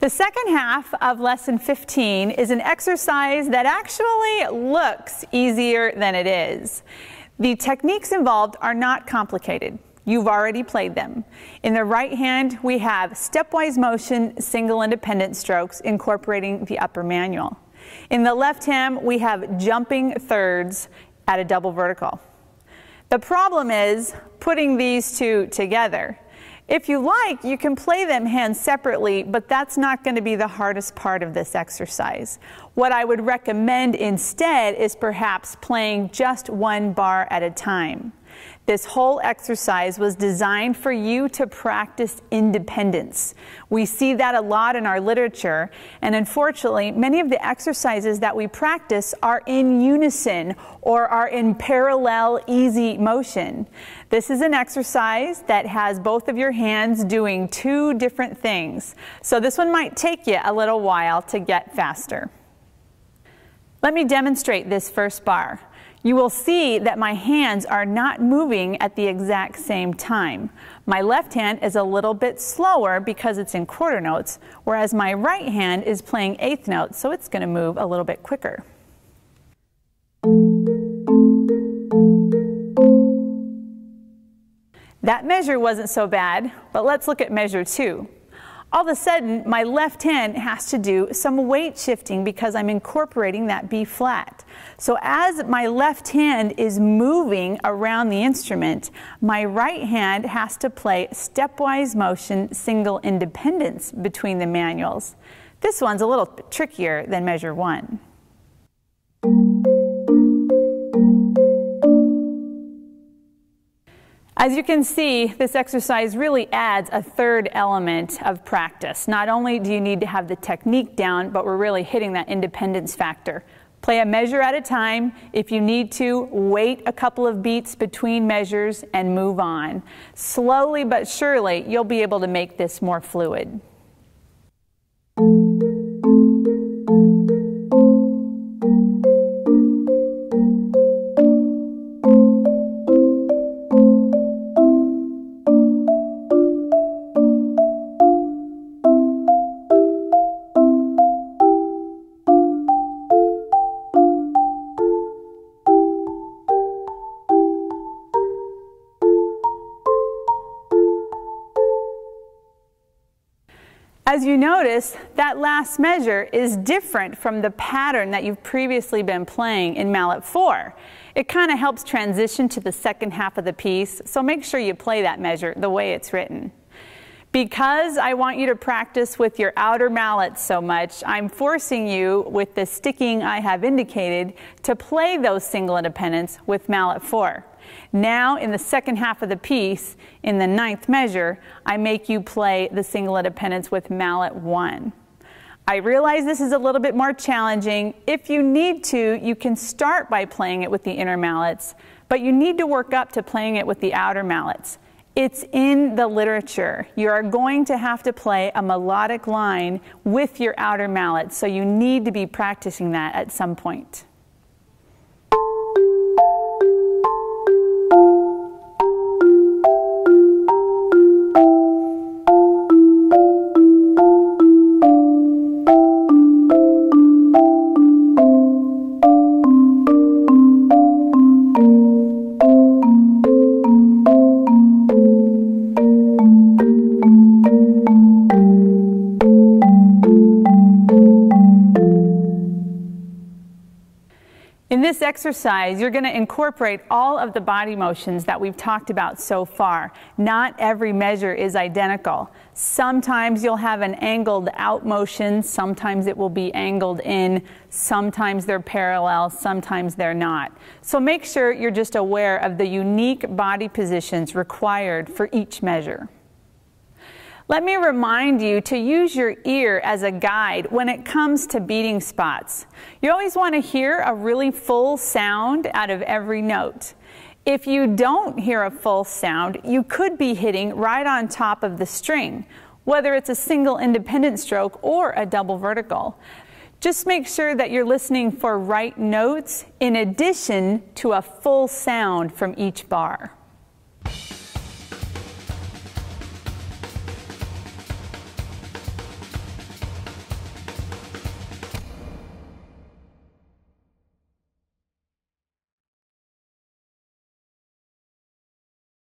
The second half of lesson 15 is an exercise that actually looks easier than it is. The techniques involved are not complicated. You've already played them. In the right hand, we have stepwise motion, single independent strokes incorporating the upper manual. In the left hand, we have jumping thirds at a double vertical. The problem is putting these two together. If you like, you can play them hands separately, but that's not going to be the hardest part of this exercise. What I would recommend instead is perhaps playing just one bar at a time. This whole exercise was designed for you to practice independence. We see that a lot in our literature, and unfortunately, many of the exercises that we practice are in unison or are in parallel easy motion. This is an exercise that has both of your hands doing two different things, so this one might take you a little while to get faster. Let me demonstrate this first bar. You will see that my hands are not moving at the exact same time. My left hand is a little bit slower because it's in quarter notes, whereas my right hand is playing eighth notes, so it's going to move a little bit quicker. That measure wasn't so bad, but let's look at measure 2. All of a sudden, my left hand has to do some weight shifting because I'm incorporating that B flat. So as my left hand is moving around the instrument, my right hand has to play stepwise motion, single independence between the manuals. This one's a little bit trickier than measure 1. As you can see, this exercise really adds a third element of practice. Not only do you need to have the technique down, but we're really hitting that independence factor. Play a measure at a time. If you need to, wait a couple of beats between measures and move on. Slowly but surely, you'll be able to make this more fluid. As you notice, that last measure is different from the pattern that you've previously been playing in Mallet 4. It kind of helps transition to the second half of the piece, so make sure you play that measure the way it's written. Because I want you to practice with your outer mallets so much, I'm forcing you, with the sticking I have indicated, to play those single independents with Mallet 4. Now, in the second half of the piece, in the 9th measure, I make you play the single independents with Mallet 1. I realize this is a little bit more challenging. If you need to, you can start by playing it with the inner mallets, but you need to work up to playing it with the outer mallets. It's in the literature. You are going to have to play a melodic line with your outer mallets, so you need to be practicing that at some point. In this exercise, you're going to incorporate all of the body motions that we've talked about so far. Not every measure is identical. Sometimes you'll have an angled out motion, sometimes it will be angled in, sometimes they're parallel, sometimes they're not. So make sure you're just aware of the unique body positions required for each measure. Let me remind you to use your ear as a guide when it comes to beating spots. You always want to hear a really full sound out of every note. If you don't hear a full sound, you could be hitting right on top of the string, whether it's a single independent stroke or a double vertical. Just make sure that you're listening for right notes in addition to a full sound from each bar.